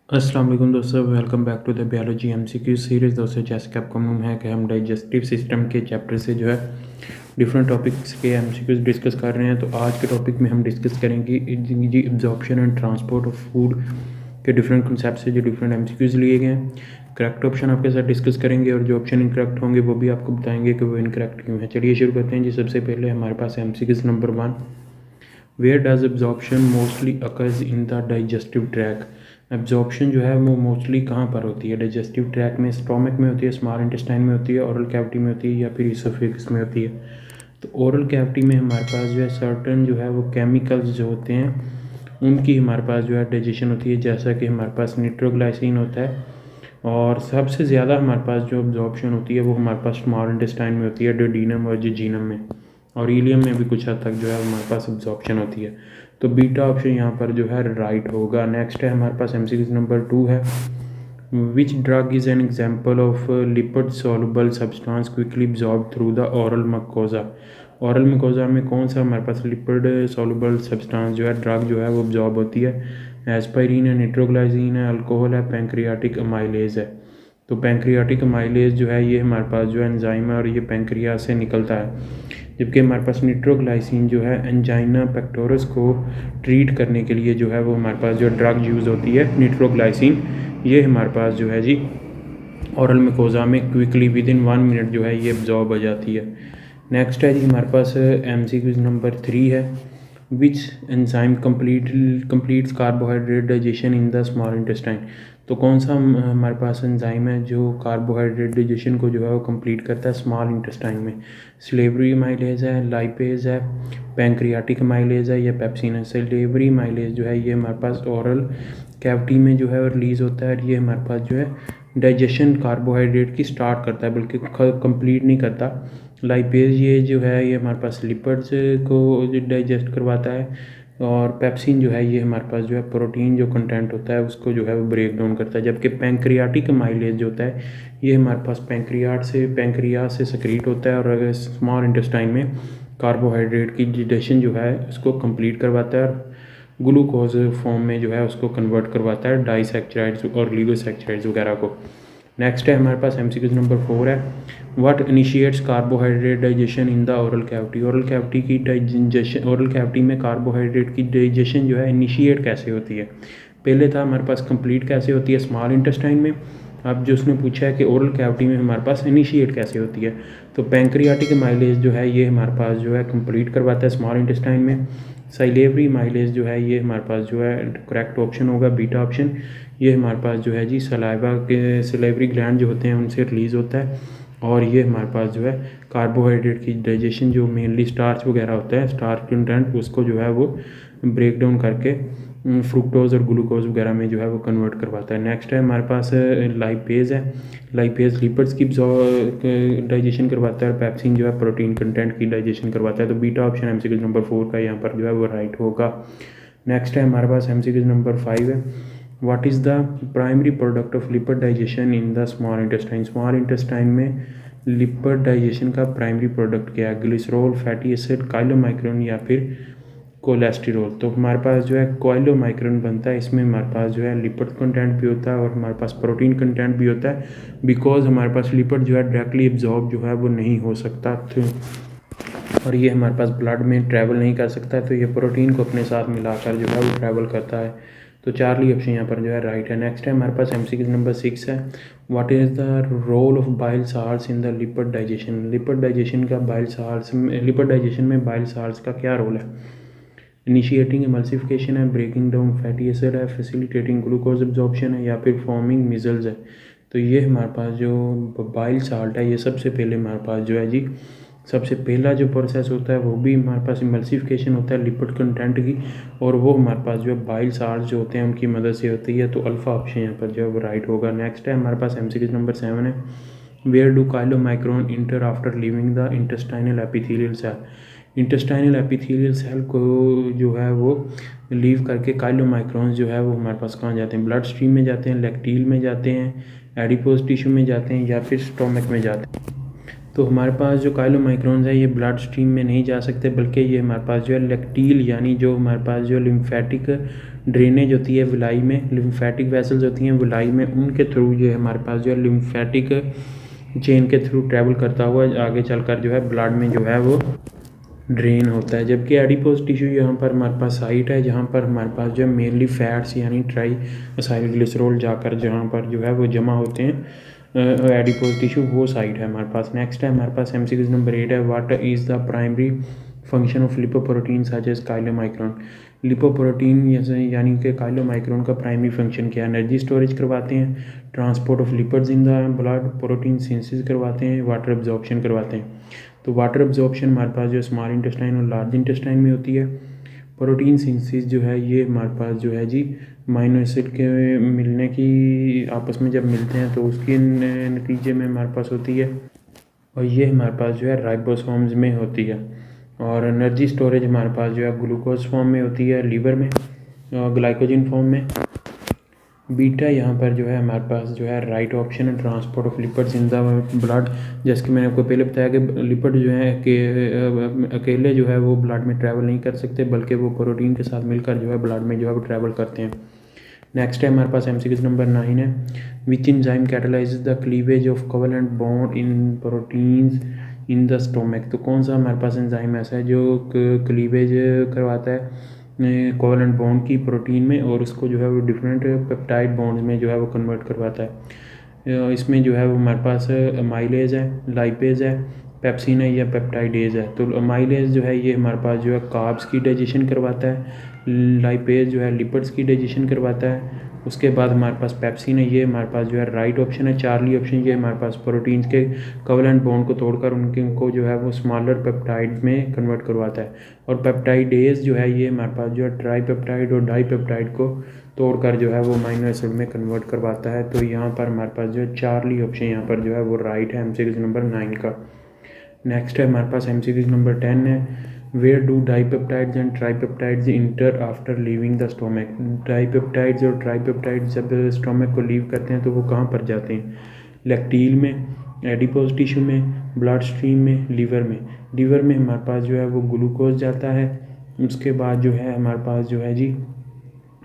अस्सलाम वालेकुम दोस्तों, welcome back to the biology MCQ series. दोस्तों, जैसे कि आपको मालूम है कि हम डाइजेस्टिव सिस्टम के चैप्टर से जो है डिफरेंट टॉपिक्स के एमसीक्यूज डिस्कस कर रहे हैं। तो आज के टॉपिक में हम डिस्कस करेंगे जी absorption and transport of food के डिफरेंट कंसेप्ट से जो डिफरेंट एमसीक्यूज लिए गए हैं। करेक्ट ऑप्शन आपके साथ डिस्कस करेंगे और जो ऑप्शन इनकरेक्ट होंगे वो भी आपको बताएंगे कि वो इनकरेक्ट क्यों है। चलिए शुरू करते हैं जी। सबसे पहले हमारे पास MCQs number 1, where does absorption mostly occurs in the digestive track. Absorption जो है वो मोस्टली कहाँ पर होती है? डाइजेस्टिव ट्रैक में, स्टोमक में होती है, स्मॉल इंटेस्टाइन में होती है, ओरल कैविटी में होती है या फिर इसोफेगस में होती है। तो ओरल कैविटी में हमारे पास जो है सर्टन जो है वो केमिकल्स जो होते हैं उनकी हमारे पास जो है डाइजेशन होती है, जैसा कि हमारे पास निट्रोग्लाइसिन होता है। और सबसे ज़्यादा हमारे पास जो एब्जॉर्प्शन होती है वो हमारे पास स्मॉल इंटेस्टाइन में होती है, डोडेनम और जिजीनम में, और इलियम में भी कुछ हद तक जो है हमारे पास एब्जॉर्प्शन होती है। तो बीटा ऑप्शन यहाँ पर जो है राइट होगा। नेक्स्ट है हमारे पास एमसीक्यू नंबर 2 है, which drug is an example of lipid soluble substance quickly absorb through the oral mucosa. Oral mucosa में कौन सा हमारे पास लिपिड सॉल्युबल सब्सटेंस जो है ड्रग जो है वो एब्जॉर्ब होती है? एस्पाइरिन है, निट्रोग्लाइसिन है, अल्कोहल है, पैंक्रियाटिक अमाइलेज है। तो पैंक्रियाटिक अमाइलेज जो है ये हमारे पास जो है एंजाइम है और ये पैंक्रिया से निकलता है। जबकि हमारे पास निट्रोग्लाइसिन जो है एंजाइना पेक्टोरस को ट्रीट करने के लिए जो है वो हमारे पास जो ड्रग यूज़ होती है निट्रोग्लाइसिन, ये हमारे पास जो है जी ओरल मिकोजा में क्विकली विद इन 1 मिनट जो है ये एब्जॉर्ब हो जाती है। नेक्स्ट है जी हमारे पास एमसीक्यू नंबर 3 है, which enzyme completes carbohydrate digestion in the small intestine. तो कौन सा हमारे पास एंजाइम है जो कार्बोहाइड्रेट डाइजेशन को जो है वो कंप्लीट करता है स्मॉल इंटेस्टाइन में? सिलेवरी माइलेज है, लाइपेज है, पैंक्रियाटिक माइलेज है या पेप्सिन है? सिलेवरी माइलेज जो है ये हमारे पास ओरल कैविटी में जो है रिलीज़ होता है और ये हमारे पास जो है डाइजेशन कार्बोहाइड्रेट की स्टार्ट करता है, बल्कि कंप्लीट नहीं करता। लाइपेज ये जो है ये हमारे पास लिपिड्स को डाइजेस्ट करवाता है, और पेप्सिन जो है ये हमारे पास जो है प्रोटीन जो कंटेंट होता है उसको जो है वो ब्रेक डाउन करता है। जबकि पैंक्रियाटिक माइलेज जो होता है ये हमारे पास पैंक्रियाज से सक्रीट होता है और स्मॉल इंटेस्टाइन में कार्बोहाइड्रेट की डाइजेशन जो है उसको कंप्लीट करवाता है और ग्लूकोज फॉर्म में जो है उसको कन्वर्ट करवाता है डाइसैक्चराइड्स और लिगोसैक्चराइड्स वगैरह को। नेक्स्ट है हमारे पास एमसीक्यू नंबर 4 है, what initiates carbohydrate digestion in the oral cavity. Oral cavity में कार्बोहाइड्रेट की डाइजेशन जो है इनिशिएट कैसे होती है? पहले था हमारे पास कंप्लीट कैसे होती है स्मॉल इंटेस्टाइन में, अब जो उसने पूछा है कि ओरल कैविटी में हमारे पास इनिशिएट कैसे होती है। तो पैंक्रियाटिक माइलेज जो है ये हमारे पास जो है कंप्लीट करवाता है स्मॉल इंटेस्टाइन में। साइलेवरी माइलेज जो है ये हमारे पास जो है करेक्ट ऑप्शन होगा बीटा ऑप्शन। ये हमारे पास जो है जी सलाइवा के सिलेवरी ग्लैंड जो होते हैं उनसे रिलीज़ होता है, और ये हमारे पास जो है कार्बोहाइड्रेट की डाइजेशन जो मेनली स्टार्च वगैरह होता है, स्टार्च कंटेंट, उसको जो है वो ब्रेक डाउन करके फ्रुक्टोज और ग्लूकोज वगैरह में जो है वो कन्वर्ट करवाता है। नेक्स्ट है हमारे पास लाइपेज है, लाइपेज लिपिड्स की डाइजेशन करवाता है और पेप्सिन जो है प्रोटीन कंटेंट की डाइजेशन करवाता है। तो बीटा ऑप्शन एमसीक्यू नंबर 4 का यहाँ पर जो है वो राइट होगा। नेक्स्ट है हमारे पास एमसीक्यू नंबर 5 है, what is the primary product of lipid digestion in the small intestine. Small intestine में लिपिड डाइजेशन का प्राइमरी प्रोडक्ट क्या है? ग्लिसरॉल, फैटी एसिड, काइलोमाइक्रोन या फिर कोलेस्टेरॉल। तो हमारे पास जो है काइलोमाइक्रोन बनता है, इसमें हमारे पास जो है लिपिड कंटेंट भी होता है और हमारे पास प्रोटीन कंटेंट भी होता है, बिकॉज हमारे पास लिपिड जो है डायरेक्टली एब्जॉर्ब जो है वो नहीं हो सकता और ये हमारे पास ब्लड में ट्रैवल नहीं कर सकता, तो ये प्रोटीन को अपने साथ मिलाकर जो है वो ट्रैवल करता है। तो चार्ली ऑप्शन यहाँ पर जो है राइट है। नेक्स्ट है हमारे पास एमसीक्यू नंबर 6 है, what is the role of bile salts in the lipid digestion. Lipid digestion में बाइल साल्ट्स का क्या रोल है? इनिशिएटिंग एमल्सिफिकेशन है, ब्रेकिंग डाउन फैटी एसिड है, फैसिलिटेटिंग ग्लूकोज एब्जॉर्प्शन है या फिर फॉर्मिंग मिजल्स है। तो ये हमारे पास जो बाइल साल्ट है ये सबसे पहले हमारे पास जो है जी सबसे पहला जो प्रोसेस होता है वो भी हमारे पास इमल्सिफिकेशन होता है लिपिड कंटेंट की, और वो हमारे पास जो है बाइल साल्ट जो होते हैं उनकी मदद से होती है। तो अल्फ़ा ऑप्शन यहाँ पर जो है वो राइट होगा। नेक्स्ट है हमारे पास एमसीक्यू नंबर 7 है, where do chylomicron enter after leaving the intestinal epithelial cell. Intestinal epithelial cell को जो है वो लीव करके काइलोमाइक्रोन्स जो है वो हमारे पास कहाँ जाते हैं? ब्लड स्ट्रीम में जाते हैं, लैक्टील में जाते हैं, एडिपोज टिश्यू में जाते हैं या फिर स्टोमक में जाते हैं। तो हमारे पास जो काइलोमाइक्रोन्स है ये ब्लड स्ट्रीम में नहीं जा सकते, बल्कि ये हमारे पास जो है लैक्टील यानी जो हमारे पास जो लिम्फेटिक ड्रेनेज होती है विलाई में, लिम्फेटिक वेसल्स होती हैं विलाई में, उनके थ्रू जो है हमारे पास जो है लिम्फेटिक चेन के थ्रू ट्रैवल करता हुआ आगे चलकर जो है ब्लड में जो है वो ड्रेन होता है। जबकि एडिपोज टिश्यू यहाँ पर हमारे पास साइट है जहाँ पर हमारे पास जो है मेनली फैट्स यानी ट्राई असाइलग्लिसरॉल जाकर जहाँ पर जो है वो जमा होते हैं एडिपोज टिश्यू, वो साइट है हमारे पास। नेक्स्ट है हमारे पास MCQ नंबर 8 है, what is the primary function of lipoprotein such as chylomicron. Lipoprotein यानी कि काइलोमाइक्रोन का प्राइमरी फंक्शन क्या है? एनर्जी स्टोरेज करवाते हैं, transport of lipids in the blood, protein synthesis करवाते हैं, वाटर एब्जॉर्प्शन करवाते हैं। तो वाटर एब्जॉर्प्शन हमारे पास जो स्मॉल इंटेस्टाइन और लार्ज इंटेस्टाइन में होती है। प्रोटीन सिंथेसिस जो है ये हमारे पास जो है जी अमीनो एसिड के मिलने की, आपस में जब मिलते हैं तो उसके नतीजे में हमारे पास होती है, और ये हमारे पास जो है राइबोसोम्स में होती है। और एनर्जी स्टोरेज हमारे पास जो है ग्लूकोज फॉर्म में होती है लीवर में, ग्लाइकोजन फॉर्म में। बीटा यहाँ पर जो है हमारे पास जो है राइट ऑप्शन है, transport of lipids in the blood. जैसे कि मैंने आपको पहले बताया कि लिपिड जो है कि अकेले जो है वो ब्लड में ट्रैवल नहीं कर सकते, बल्कि वो प्रोटीन के साथ मिलकर जो है ब्लड में जो है वो ट्रैवल करते हैं। नेक्स्ट है हमारे पास MCQ नंबर 9 है, which enzyme catalyses the cleavage of covalent bond in proteins in the stomach. तो कौन सा हमारे पास एंजाइम ऐसा है जो क्लीवेज करवाता है कोवेलेंट बॉन्ड की प्रोटीन में, और उसको जो है वो डिफरेंट पेप्टाइड बॉन्ड्स में जो है वो कन्वर्ट करवाता है। इसमें जो है वो हमारे पास अमाइलेज है, लाइपेज है, पेप्सिन है या पेप्टाइडेज है। तो अमाइलेज जो है ये हमारे पास जो है कार्ब्स की डाइजेशन करवाता है, लाइपेज जो है लिपिड्स की डाइजेशन करवाता है। उसके बाद हमारे पास पेप्सिन है, ये हमारे पास जो है राइट ऑप्शन है। चार्ली ऑप्शन ये हमारे पास प्रोटीन्स के कोवेलेंट बॉन्ड को तोड़कर उनको जो है वो स्मॉलर पेप्टाइड में कन्वर्ट करवाता है। और पेप्टाइडेज जो है ये हमारे पास जो है ट्राईपेप्टाइड और डाईपेप्टाइड को तोड़कर जो है वो अमीनो एसिड में कन्वर्ट करवाता है। तो यहाँ पर हमारे पास जो है चार्ली ऑप्शन यहाँ पर जो है वो राइट है MCQ नंबर 9 का। नेक्स्ट है हमारे पास MCQ नंबर 10 है, where do dipeptides and tripeptides inter after leaving the stomach. Dipeptides और ट्राईपेप्टाइड्स जब स्टोमक को लीव करते हैं तो वो कहाँ पर जाते हैं? लैक्टील में, एडिपोज टिश्यू में, ब्लड स्ट्रीम में, लीवर में। लीवर में हमारे पास जो है वो ग्लूकोज जाता है। उसके बाद जो है हमारे पास जो है जी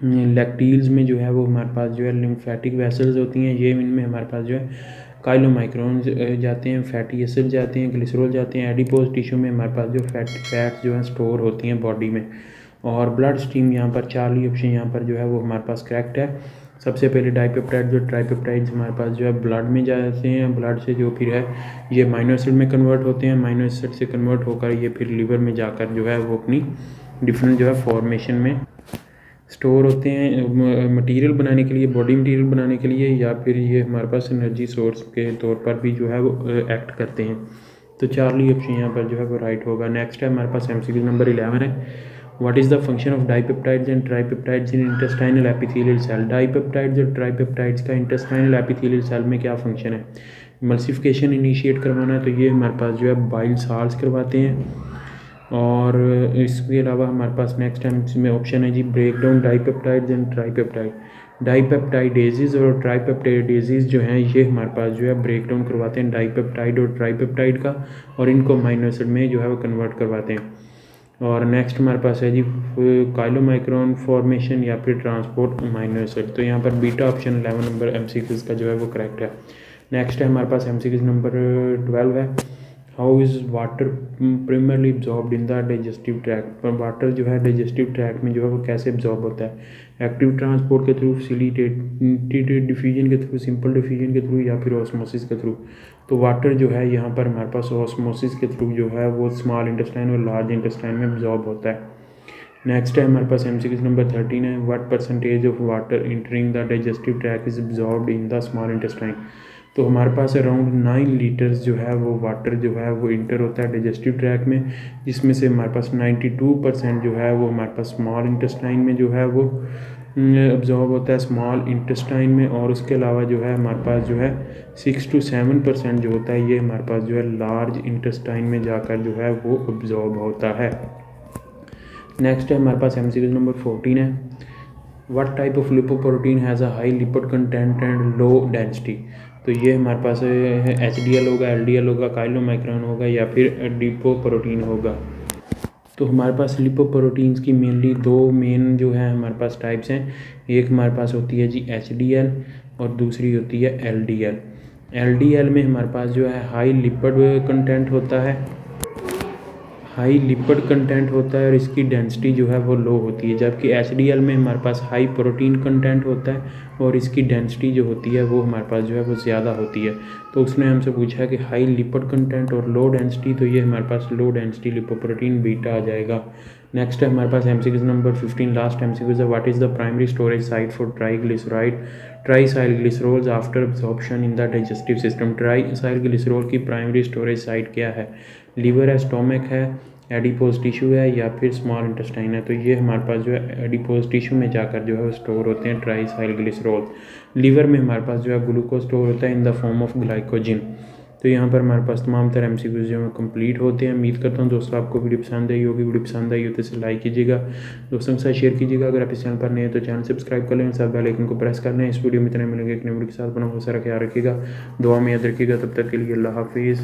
लैक्टील्स में जो है वो हमारे पास जो है लिम्फेटिक वेसल्स होती हैं, ये इनमें हमारे पास जो है काइलोमाइक्रोन्स जाते हैं, फैटी एसिड जाते हैं, ग्लिसरॉल जाते हैं। एडिपोज टिश्यू में हमारे पास जो फैट्स जो है स्टोर होती हैं बॉडी में। और ब्लड स्ट्रीम यहाँ पर चार्ली ऑप्शन यहाँ पर जो है वो हमारे पास करेक्ट है। सबसे पहले डाईपेप्टाइड्स और ट्राईपेप्टाइड्स हमारे पास जो है ब्लड में जाते हैं, ब्लड से जो फिर है ये अमीनो एसिड में कन्वर्ट होते हैं, अमीनो एसिड से कन्वर्ट होकर ये फिर लीवर में जाकर जो है वो अपनी डिफरेंट जो है फॉर्मेशन में स्टोर होते हैं, मटेरियल बनाने के लिए, बॉडी मटेरियल बनाने के लिए, या फिर ये हमारे पास एनर्जी सोर्स के तौर पर भी जो है वो एक्ट करते हैं। तो चार्ली ऑप्शन यहाँ पर जो है वो राइट होगा। नेक्स्ट है हमारे पास MCQ नंबर 11 है, what is the function of dipeptides and tripeptides in intestinal epithelial cell. Dipeptides और ट्राईपेप्टाइड्स का इंटेस्टाइनल एपिथेलियल सेल में क्या फंक्शन है? मल्सिफिकेशन इनिशिएट करवाना है, तो ये हमारे पास जो है बाइल साल्स करवाते हैं। और इसके अलावा हमारे पास नेक्स्ट टाइम में ऑप्शन है जी ब्रेक डाउन डाईपेप्टाइड्स एंड ट्राईपेप्टाइड। डाईपेप्टाइडेजेस और ट्राईपेप्टाइडेजेस जो हैं ये हमारे पास जो है ब्रेक डाउन करवाते हैं डाईपेप्टाइड और ट्राईपेप्टाइड का, और इनको अमीनो एसिड में जो है वो कन्वर्ट करवाते हैं। और नेक्स्ट हमारे पास है जी काइलोमाइक्रोन फॉर्मेशन या फिर ट्रांसपोर्ट अमीनो एसिड। तो यहाँ पर बीटा ऑप्शन 11 नंबर MCQ का जो है वो करेक्ट है। नेक्स्ट है हमारे पास MCQ नंबर 12 है, how is water primarily absorbed in the digestive tract. पर वाटर जो है डाइजेस्टिव ट्रैक्ट में जो है वो कैसे एब्जॉर्ब होता है? एक्टिव ट्रांसपोर्ट के थ्रू, फैसिलिटेटेड डिफ्यूजन के थ्रू, सिंपल डिफ्यूजन के थ्रू, या फिर ऑस्मोसिस के थ्रू। तो वाटर जो है यहाँ पर हमारे पास ऑस्मोसिस के थ्रू जो है वो स्मॉल इंटेस्टाइन और लार्ज इंटेस्टाइन में एब्जॉर्ब होता है। नेक्स्ट है हमारे पास MCQ नंबर 13 है, what percentage of water entering the digestive tract is absorbed in the small intestine. तो हमारे पास अराउंड 9 लीटर्स जो है वो वाटर जो है वो इंटर होता है डाइजेस्टिव ट्रैक्ट में, जिसमें से हमारे पास 92% जो है वो हमारे पास स्मॉल इंटेस्टाइन में जो है वो एब्जॉर्ब होता है, स्मॉल इंटेस्टाइन में। और उसके अलावा जो है हमारे पास जो है 6 to 7% जो होता है ये हमारे पास जो है लार्ज इंटेस्टाइन में जाकर जो है वो एब्जॉर्ब होता है। नेक्स्ट है हमारे पास MCQ नंबर 14 है, what type of lipoprotein has a high lipid content and low density. तो ये हमारे पास HDL होगा, LDL होगा, काइलोमाइक्रोन होगा, या फिर डिपोप्रोटीन होगा। तो हमारे पास लिपोप्रोटीन्स की मेनली दो मेन जो है हमारे पास टाइप्स हैं। एक हमारे पास होती है जी HDL और दूसरी होती है LDL। LDL में हमारे पास जो है हाई लिपिड कंटेंट होता है, और इसकी डेंसिटी जो है वो लो होती है, जबकि HDL में हमारे पास हाई प्रोटीन कंटेंट होता है और इसकी डेंसिटी जो होती है वो हमारे पास जो है वो ज़्यादा होती है। तो उसने हमसे पूछा कि हाई लिपिड कंटेंट और लो डेंसिटी, तो ये हमारे पास लो डेंसिटी लिपोप्रोटीन बीटा आ जाएगा। नेक्स्ट है हमारे पास MCQ नंबर 15, लास्ट MCQ है, what is the primary storage site for triacylglycerols after absorption in the digestive system. Triacylglycerol की प्राइमरी स्टोरेज साइट क्या है? लीवर है, स्टोमक है, एडिपोज टिश्यू है या फिर स्मॉल इंटेस्टाइन है। तो ये हमारे पास जो है एडिपोज टिश्यू में जाकर जो है वो स्टोर होते हैं ट्राइसाइलग्लिसरोल। लीवर में हमारे पास जो है ग्लूकोज स्टोर होता है in the form of glycogen. तो यहाँ पर हमारे पास तमाम तरह MCQs जो है कंप्लीट होते हैं। उम्मीद करता हूँ दोस्तों आपको वीडियो पसंद आई होगी। वीडियो पसंद आई हो तो इसे लाइक कीजिएगा, दोस्तों के साथ शेयर कीजिएगा। अगर आप इस चैनल पर नए हैं तो चैनल सब्सक्राइब कर लें, साथ बेल आइकन को प्रेस कर लें। इस वीडियो में इतने मिलेंगे, एक नई वीडियो के साथ बना बहुत सारा ख्याल रखिएगा, दुआ में याद रखिएगा। तब तक के लिए अल्लाह हाफिज़।